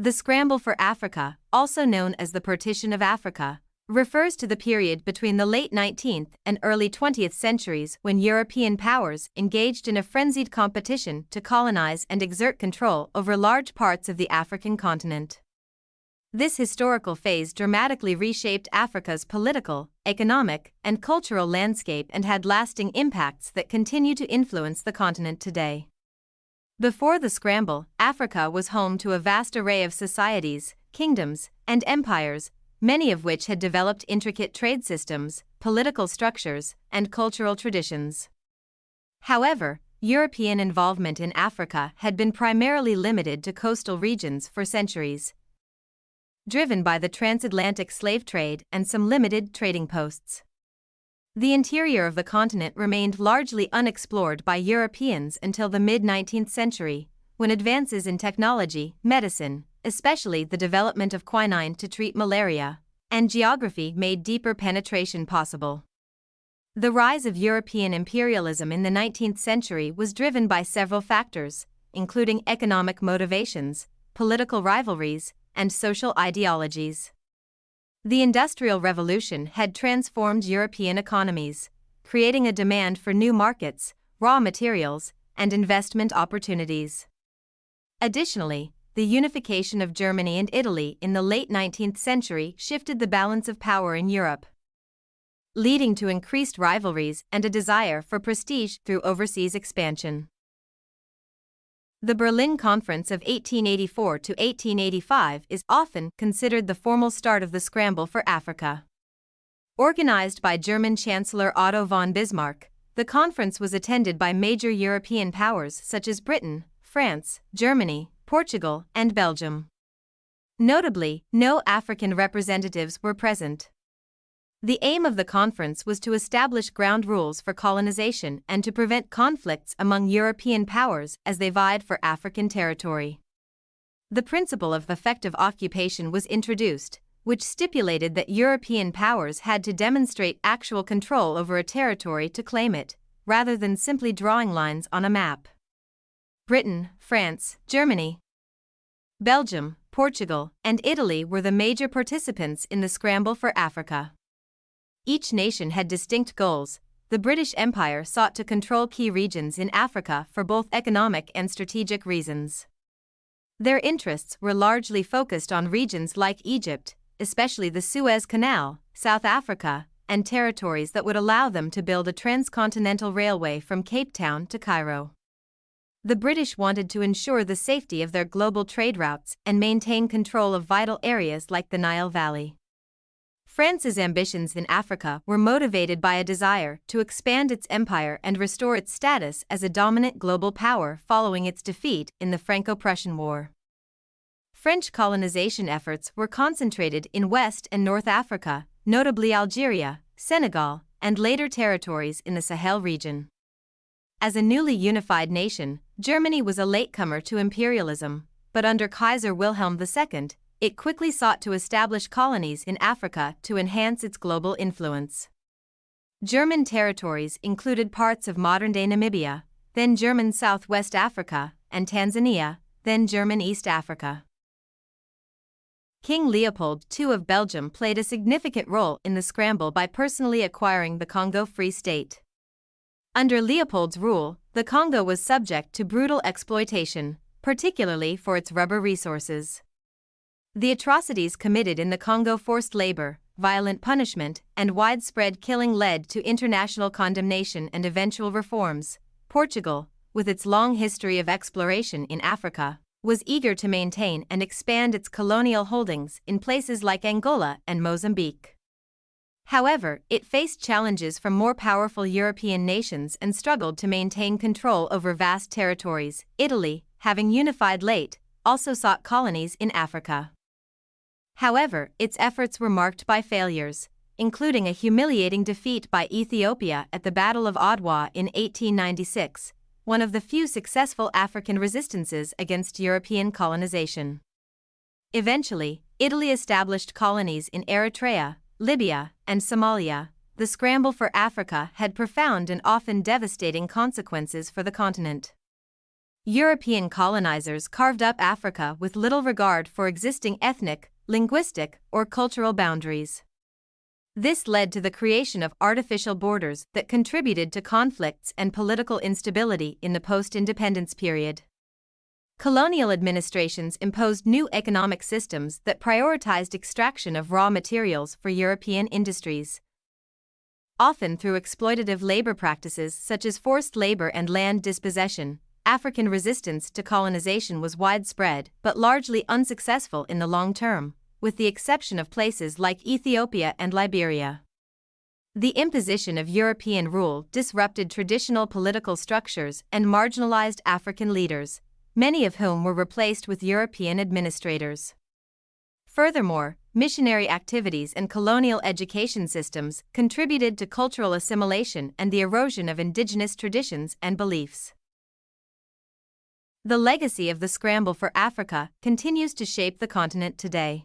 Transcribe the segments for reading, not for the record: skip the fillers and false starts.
The Scramble for Africa, also known as the Partition of Africa, refers to the period between the late 19th and early 20th centuries when European powers engaged in a frenzied competition to colonize and exert control over large parts of the African continent. This historical phase dramatically reshaped Africa's political, economic, and cultural landscape and had lasting impacts that continue to influence the continent today. Before the Scramble, Africa was home to a vast array of societies, kingdoms, and empires, many of which had developed intricate trade systems, political structures, and cultural traditions. However, European involvement in Africa had been primarily limited to coastal regions for centuries, driven by the transatlantic slave trade and some limited trading posts. The interior of the continent remained largely unexplored by Europeans until the mid-19th century, when advances in technology, medicine, especially the development of quinine to treat malaria, and geography made deeper penetration possible. The rise of European imperialism in the 19th century was driven by several factors, including economic motivations, political rivalries, and social ideologies. The Industrial Revolution had transformed European economies, creating a demand for new markets, raw materials, and investment opportunities. Additionally, the unification of Germany and Italy in the late 19th century shifted the balance of power in Europe, leading to increased rivalries and a desire for prestige through overseas expansion. The Berlin Conference of 1884 to 1885 is often considered the formal start of the Scramble for Africa. Organized by German Chancellor Otto von Bismarck, the conference was attended by major European powers such as Britain, France, Germany, Portugal, and Belgium. Notably, no African representatives were present. The aim of the conference was to establish ground rules for colonization and to prevent conflicts among European powers as they vied for African territory. The principle of effective occupation was introduced, which stipulated that European powers had to demonstrate actual control over a territory to claim it, rather than simply drawing lines on a map. Britain, France, Germany, Belgium, Portugal, and Italy were the major participants in the Scramble for Africa. Each nation had distinct goals. The British Empire sought to control key regions in Africa for both economic and strategic reasons. Their interests were largely focused on regions like Egypt, especially the Suez Canal, South Africa, and territories that would allow them to build a transcontinental railway from Cape Town to Cairo. The British wanted to ensure the safety of their global trade routes and maintain control of vital areas like the Nile Valley. France's ambitions in Africa were motivated by a desire to expand its empire and restore its status as a dominant global power following its defeat in the Franco-Prussian War. French colonization efforts were concentrated in West and North Africa, notably Algeria, Senegal, and later territories in the Sahel region. As a newly unified nation, Germany was a latecomer to imperialism, but under Kaiser Wilhelm II, it quickly sought to establish colonies in Africa to enhance its global influence. German territories included parts of modern-day Namibia, then German Southwest Africa, and Tanzania, then German East Africa. King Leopold II of Belgium played a significant role in the scramble by personally acquiring the Congo Free State. Under Leopold's rule, the Congo was subject to brutal exploitation, particularly for its rubber resources. The atrocities committed in the Congo, forced labor, violent punishment, and widespread killing led to international condemnation and eventual reforms. Portugal, with its long history of exploration in Africa, was eager to maintain and expand its colonial holdings in places like Angola and Mozambique. However, it faced challenges from more powerful European nations and struggled to maintain control over vast territories. Italy, having unified late, also sought colonies in Africa. However, its efforts were marked by failures, including a humiliating defeat by Ethiopia at the Battle of Adwa in 1896, one of the few successful African resistances against European colonization. Eventually, Italy established colonies in Eritrea, Libya, and Somalia. The scramble for Africa had profound and often devastating consequences for the continent. European colonizers carved up Africa with little regard for existing ethnic, linguistic, or cultural boundaries. This led to the creation of artificial borders that contributed to conflicts and political instability in the post-independence period. Colonial administrations imposed new economic systems that prioritized extraction of raw materials for European industries. Often through exploitative labor practices such as forced labor and land dispossession, African resistance to colonization was widespread but largely unsuccessful in the long term, with the exception of places like Ethiopia and Liberia. The imposition of European rule disrupted traditional political structures and marginalized African leaders, many of whom were replaced with European administrators. Furthermore, missionary activities and colonial education systems contributed to cultural assimilation and the erosion of indigenous traditions and beliefs. The legacy of the Scramble for Africa continues to shape the continent today.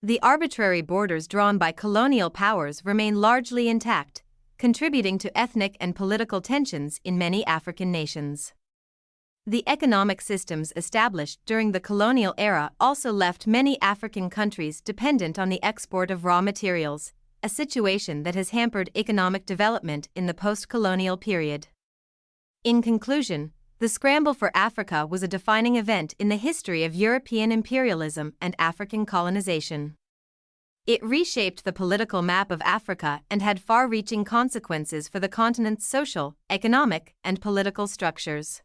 The arbitrary borders drawn by colonial powers remain largely intact, contributing to ethnic and political tensions in many African nations. The economic systems established during the colonial era also left many African countries dependent on the export of raw materials, a situation that has hampered economic development in the post-colonial period. In conclusion, the Scramble for Africa was a defining event in the history of European imperialism and African colonization. It reshaped the political map of Africa and had far-reaching consequences for the continent's social, economic, and political structures.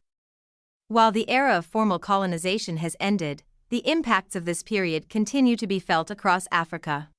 While the era of formal colonization has ended, the impacts of this period continue to be felt across Africa.